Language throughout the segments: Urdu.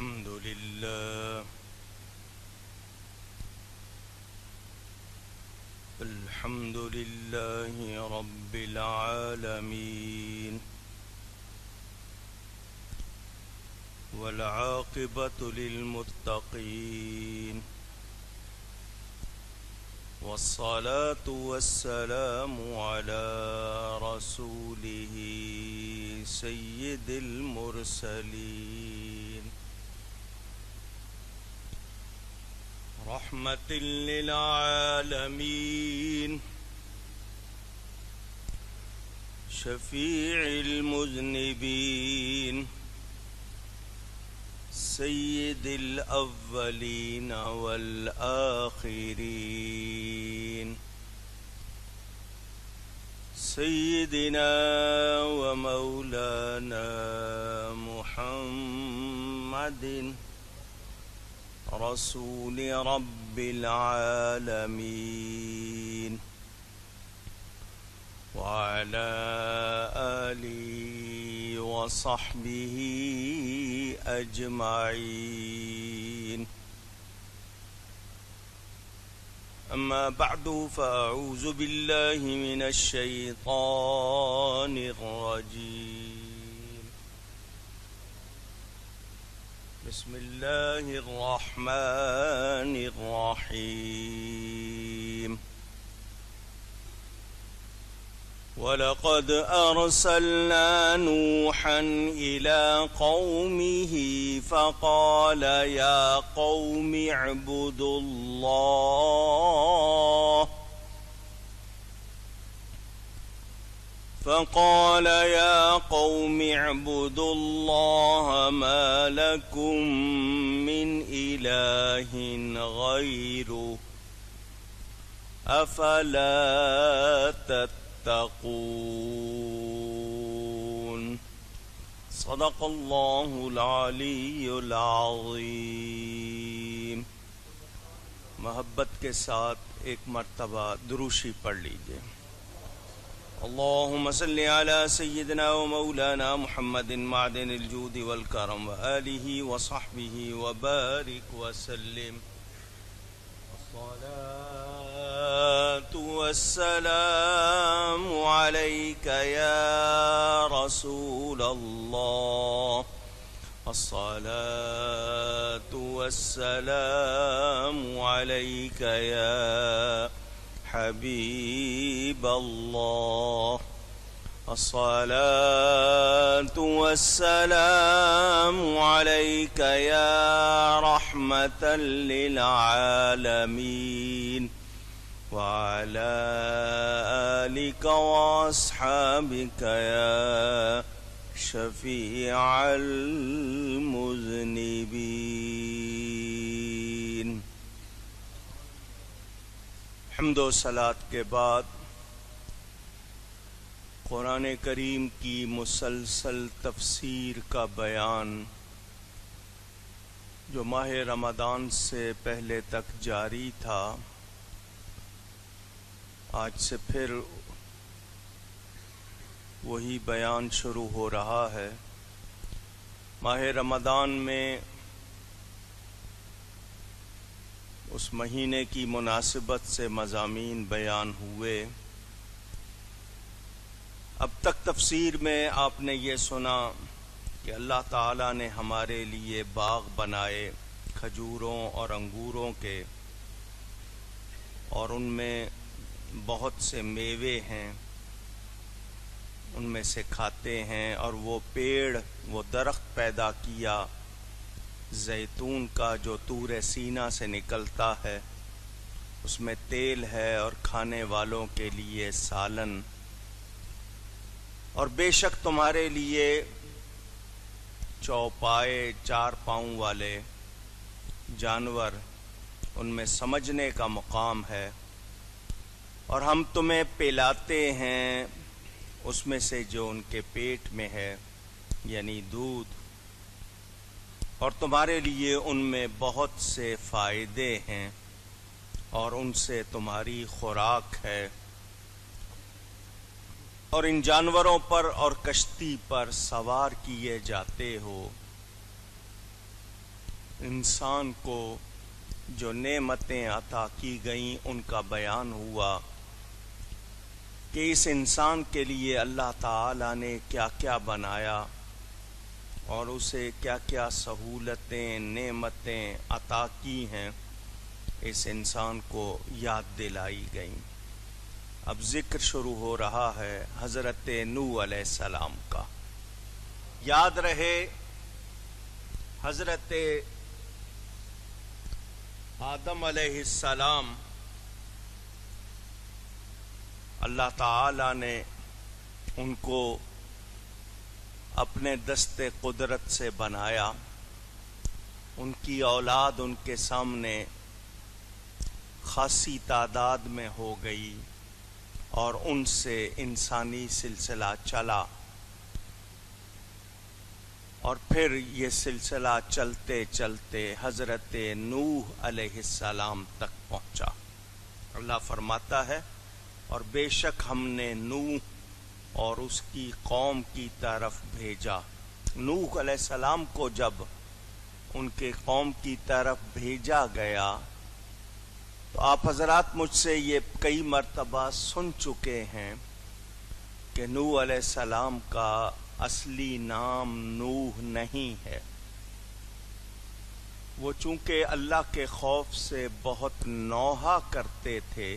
الحمد لله الحمد لله رب العالمين والعاقبة للمتقين والصلاة والسلام على رسوله سيد المرسلين رحمة للعالمين شفيع المذنبين سيد الأولين والآخرين سيدنا ومولانا محمد رسول رب العالمين وعلى آله وصحبه أجمعين أما بعد فأعوذ بالله من الشيطان الرجيم بسم الله الرحمن الرحيم وَلَقَدْ أَرْسَلْنَا نُوحًا إِلَى قَوْمِهِ فَقَالَ يَا قَوْمِ اعْبُدُوا اللَّهَ مَا لَكُمْ مِنْ إِلَٰهٍ غَيْرُهُ أَفَلَا تتقون صدق اللہ العلی العظیم۔ محبت کے ساتھ ایک مرتبہ دروشی پڑھ لیجئے۔ اللہم صلی علی سیدنا و مولانا محمد معدن الجود والکرم وآلہ وصحبہ وبارک وسلم۔ الصلاة والسلام عليك يا رسول الله الصلاة والسلام عليك يا حبيب الله الصلاة والسلام عليك يا رحمة للعالمين وعلى آلك وأصحابك يا شفيع المذنبين۔ حمد و صلاۃ کے بعد قرآن کریم کی مسلسل تفسیر کا بیان جو ماہ رمضان سے پہلے تک جاری تھا، آج سے پھر وہی بیان شروع ہو رہا ہے۔ ماہ رمضان میں اس مہینے کی مناسبت سے مضامین بیان ہوئے۔ اب تک تفسیر میں آپ نے یہ سنا کہ اللہ تعالیٰ نے ہمارے لیے باغ بنائے کھجوروں اور انگوروں کے، اور ان میں بہت سے میوے ہیں، ان میں سے کھاتے ہیں، اور وہ پیڑ، وہ درخت پیدا کیا زیتون کا جو طور سینا سے نکلتا ہے، اس میں تیل ہے اور کھانے والوں کے لیے سالن، اور بے شک تمہارے لیے چوپائے چار پاؤں والے جانور، ان میں سمجھنے کا مقام ہے، اور ہم تمہیں پلاتے ہیں اس میں سے جو ان کے پیٹ میں ہے، یعنی دودھ، اور تمہارے لیے ان میں بہت سے فائدے ہیں، اور ان سے تمہاری خوراک ہے۔ اور ان جانوروں پر اور کشتی پر سوار کیے جاتے ہو، انسان کو جو نعمتیں عطا کی گئیں ان کا بیان ہوا کہ اس انسان کے لیے اللہ تعالی نے کیا کیا بنایا اور اسے کیا کیا سہولتیں نعمتیں عطا کی ہیں، اس انسان کو یاد دلائی گئیں۔ اب ذکر شروع ہو رہا ہے حضرت نوح علیہ السلام کا۔ یاد رہے حضرت آدم علیہ السلام اللہ تعالی نے ان کو اپنے دست قدرت سے بنایا، ان کی اولاد ان کے سامنے خاصی تعداد میں ہو گئی اور ان سے انسانی سلسلہ چلا، اور پھر یہ سلسلہ چلتے چلتے حضرت نوح علیہ السلام تک پہنچا۔ اللہ فرماتا ہے اور بے شک ہم نے نوح اور اس کی قوم کی طرف بھیجا۔ نوح علیہ السلام کو جب ان کے قوم کی طرف بھیجا گیا تو آپ حضرات مجھ سے یہ کئی مرتبہ سن چکے ہیں کہ نوح علیہ السلام کا اصلی نام نوح نہیں ہے۔ وہ چونکہ اللہ کے خوف سے بہت نوحہ کرتے تھے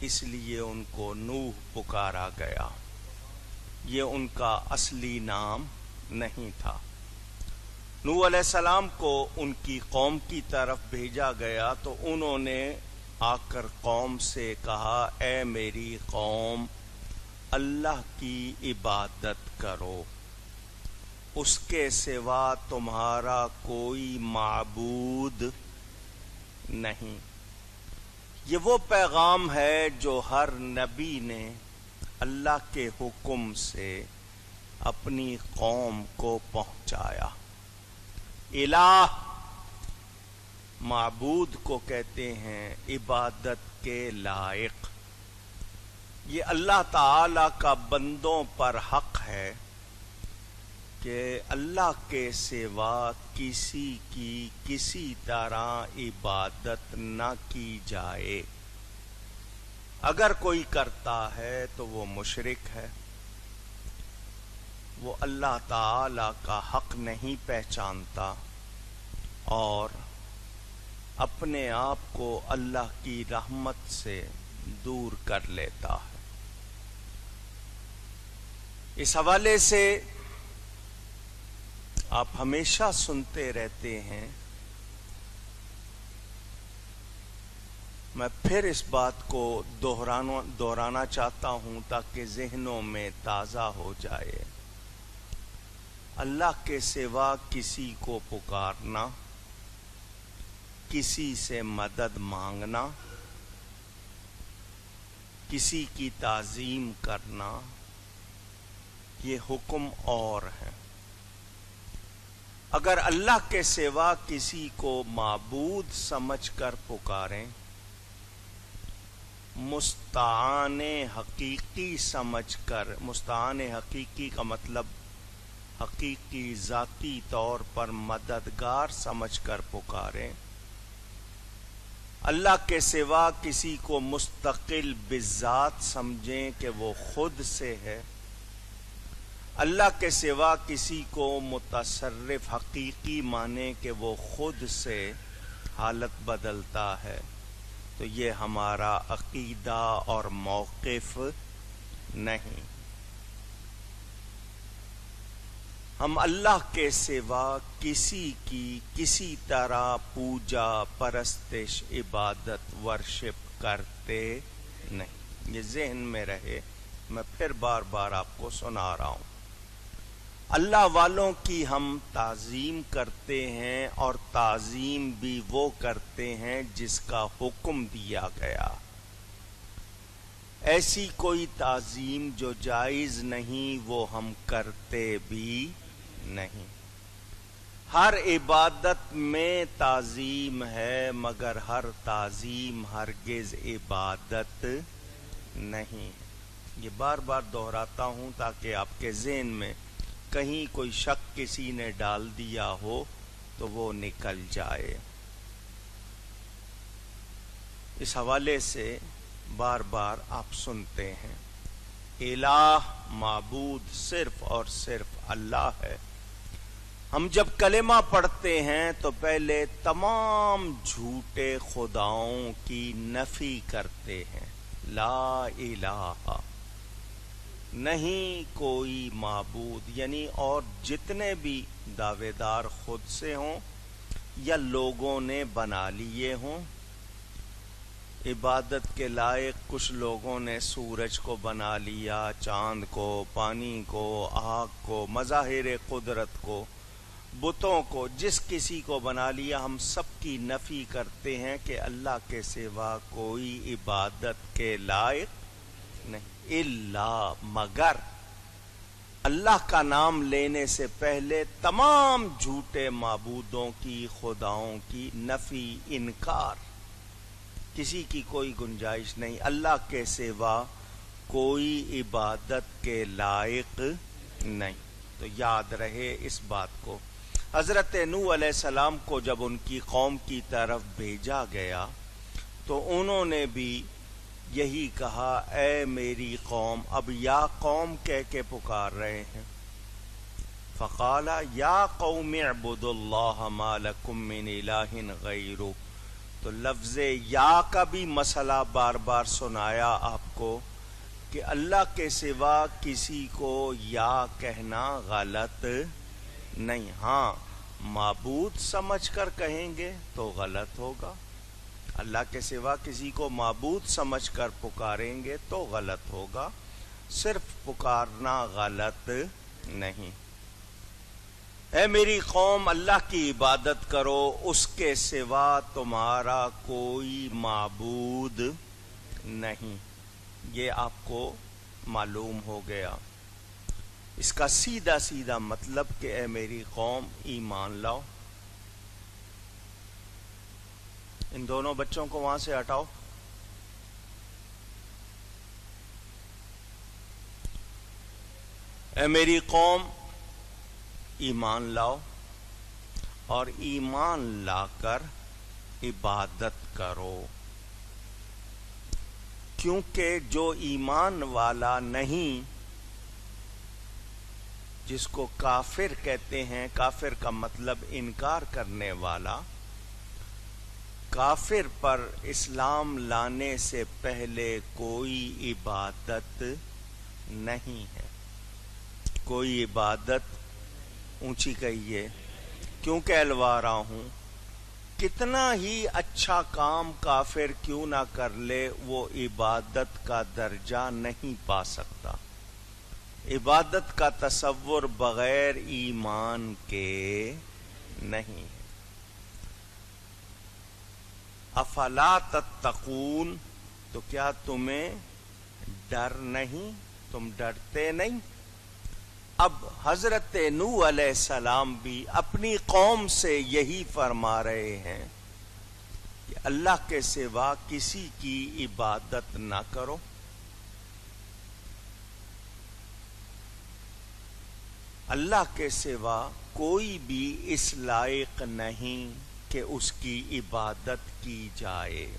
اس لیے ان کو نوح پکارا گیا، یہ ان کا اصلی نام نہیں تھا۔ نوح علیہ السلام کو ان کی قوم کی طرف بھیجا گیا تو انہوں نے آ کر قوم سے کہا، اے میری قوم، اللہ کی عبادت کرو، اس کے سوا تمہارا کوئی معبود نہیں۔ یہ وہ پیغام ہے جو ہر نبی نے اللہ کے حکم سے اپنی قوم کو پہنچایا۔ الہ معبود کو کہتے ہیں عبادت کے لائق۔ یہ اللہ تعالی کا بندوں پر حق ہے کہ اللہ کے سوا کسی کی کسی طرح عبادت نہ کی جائے۔ اگر کوئی کرتا ہے تو وہ مشرک ہے، وہ اللہ تعالی کا حق نہیں پہچانتا اور اپنے آپ کو اللہ کی رحمت سے دور کر لیتا ہے۔ اس حوالے سے آپ ہمیشہ سنتے رہتے ہیں، میں پھر اس بات کو دہرانا چاہتا ہوں تاکہ ذہنوں میں تازہ ہو جائے۔ اللہ کے سوا کسی کو پکارنا، کسی سے مدد مانگنا، کسی کی تعظیم کرنا، یہ حکم اور ہے۔ اگر اللہ کے سوا کسی کو معبود سمجھ کر پکاریں، مستعان حقیقی سمجھ کر، مستعان حقیقی کا مطلب حقیقی ذاتی طور پر مددگار سمجھ کر پکاریں، اللہ کے سوا کسی کو مستقل بذات سمجھیں کہ وہ خود سے ہے، اللہ کے سوا کسی کو متصرف حقیقی مانے کہ وہ خود سے حالت بدلتا ہے، تو یہ ہمارا عقیدہ اور موقف نہیں۔ ہم اللہ کے سوا کسی کی کسی طرح پوجا، پرستش، عبادت، ورشپ کرتے نہیں۔ یہ ذہن میں رہے، میں پھر بار بار آپ کو سنا رہا ہوں۔ اللہ والوں کی ہم تعظیم کرتے ہیں اور تعظیم بھی وہ کرتے ہیں جس کا حکم دیا گیا۔ ایسی کوئی تعظیم جو جائز نہیں وہ ہم کرتے بھی نہیں۔ ہر عبادت میں تعظیم ہے مگر ہر تعظیم ہرگز عبادت نہیں۔ یہ بار بار دہراتا ہوں تاکہ آپ کے ذہن میں کہیں کوئی شک کسی نے ڈال دیا ہو تو وہ نکل جائے۔ اس حوالے سے بار بار آپ سنتے ہیں الہ، معبود صرف اور صرف اللہ ہے۔ ہم جب کلمہ پڑھتے ہیں تو پہلے تمام جھوٹے خداؤں کی نفی کرتے ہیں، لا الہ، نہیں کوئی معبود، یعنی اور جتنے بھی دعوے دار خود سے ہوں یا لوگوں نے بنا لیے ہوں۔ عبادت کے لائق کچھ لوگوں نے سورج کو بنا لیا، چاند کو، پانی کو، آگ کو، مظاہر قدرت کو، بتوں کو، جس کسی کو بنا لیا، ہم سب کی نفی کرتے ہیں کہ اللہ کے سوا کوئی عبادت کے لائق نہیں، الا مگر۔ اللہ کا نام لینے سے پہلے تمام جھوٹے معبودوں کی، خداؤں کی نفی، انکار، کسی کی کوئی گنجائش نہیں، اللہ کے سوا کوئی عبادت کے لائق نہیں۔ تو یاد رہے اس بات کو۔ حضرت نوح علیہ السلام کو جب ان کی قوم کی طرف بھیجا گیا تو انہوں نے بھی یہی کہا، اے میری قوم، اب یا قوم کہہ کے پکار رہے ہیں۔ فقال یا قوم اعبدوا اللہ ما لکم من الہ غیرہ، تو لفظ یا کا بھی مسئلہ بار بار سنایا آپ کو کہ اللہ کے سوا کسی کو یا کہنا غلط نہیں، ہاں معبود سمجھ کر کہیں گے تو غلط ہوگا، اللہ کے سوا کسی کو معبود سمجھ کر پکاریں گے تو غلط ہوگا، صرف پکارنا غلط نہیں۔ اے میری قوم، اللہ کی عبادت کرو، اس کے سوا تمہارا کوئی معبود نہیں۔ یہ آپ کو معلوم ہو گیا۔ اس کا سیدھا سیدھا مطلب کہ اے میری قوم ایمان لاؤ۔ ان دونوں بچوں کو وہاں سے ہٹاؤ۔ اے میری قوم ایمان لاؤ اور ایمان لا کر عبادت کرو، کیونکہ جو ایمان والا نہیں، جس کو کافر کہتے ہیں، کافر کا مطلب انکار کرنے والا، کافر پر اسلام لانے سے پہلے کوئی عبادت نہیں ہے، کوئی عبادت، اونچی کہیے، کیوں کہلوا رہا ہوں، کتنا ہی اچھا کام کافر کیوں نہ کر لے، وہ عبادت کا درجہ نہیں پا سکتا۔ عبادت کا تصور بغیر ایمان کے نہیں ہے۔ افلا تتقون، تو کیا تمہیں ڈر نہیں؟ تم ڈرتے نہیں؟ اب حضرت نوح علیہ السلام بھی اپنی قوم سے یہی فرما رہے ہیں کہ اللہ کے سوا کسی کی عبادت نہ کرو۔ اللہ کے سوا کوئی بھی اس لائق نہیں کہ اس کی عبادت کی جائے۔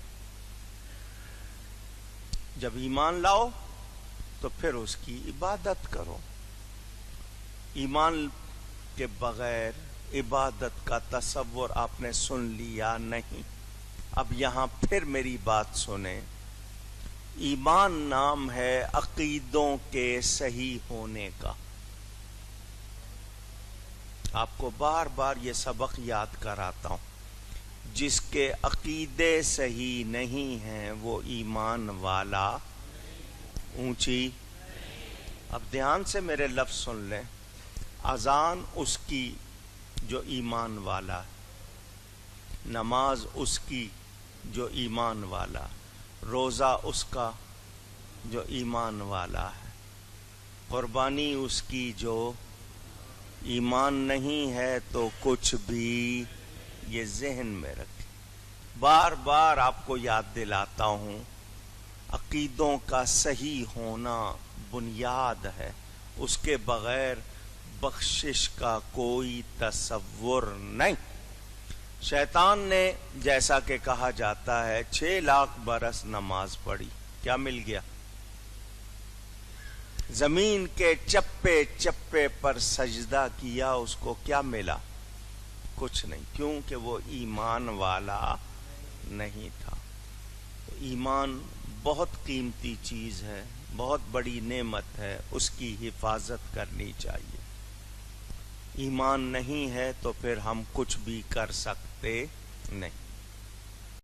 جب ایمان لاؤ تو پھر اس کی عبادت کرو۔ ایمان کے بغیر عبادت کا تصور آپ نے سن لیا نہیں۔ اب یہاں پھر میری بات سنیں۔ ایمان نام ہے عقیدوں کے صحیح ہونے کا۔ آپ کو بار بار یہ سبق یاد کراتا ہوں، جس کے عقیدے صحیح نہیں ہیں وہ ایمان والا، اونچی، اب دھیان سے میرے لفظ سن لیں۔ اذان اس کی جو ایمان والا ہے، نماز اس کی جو ایمان والا، روزہ اس کا جو ایمان والا ہے، قربانی اس کی جو ایمان نہیں ہے تو کچھ بھی، یہ ذہن میں رکھیں۔ بار بار آپ کو یاد دلاتا ہوں، عقیدوں کا صحیح ہونا بنیاد ہے، اس کے بغیر بخشش کا کوئی تصور نہیں۔ شیطان نے جیسا کہ کہا جاتا ہے 6 لاکھ برس نماز پڑھی، کیا مل گیا؟ زمین کے چپے چپے پر سجدہ کیا، اس کو کیا ملا؟ کچھ نہیں، کیونکہ وہ ایمان والا نہیں تھا۔ تو ایمان بہت قیمتی چیز ہے، بہت بڑی نعمت ہے، اس کی حفاظت کرنی چاہیے۔ ایمان نہیں ہے تو پھر ہم کچھ بھی کر سکتے نہیں۔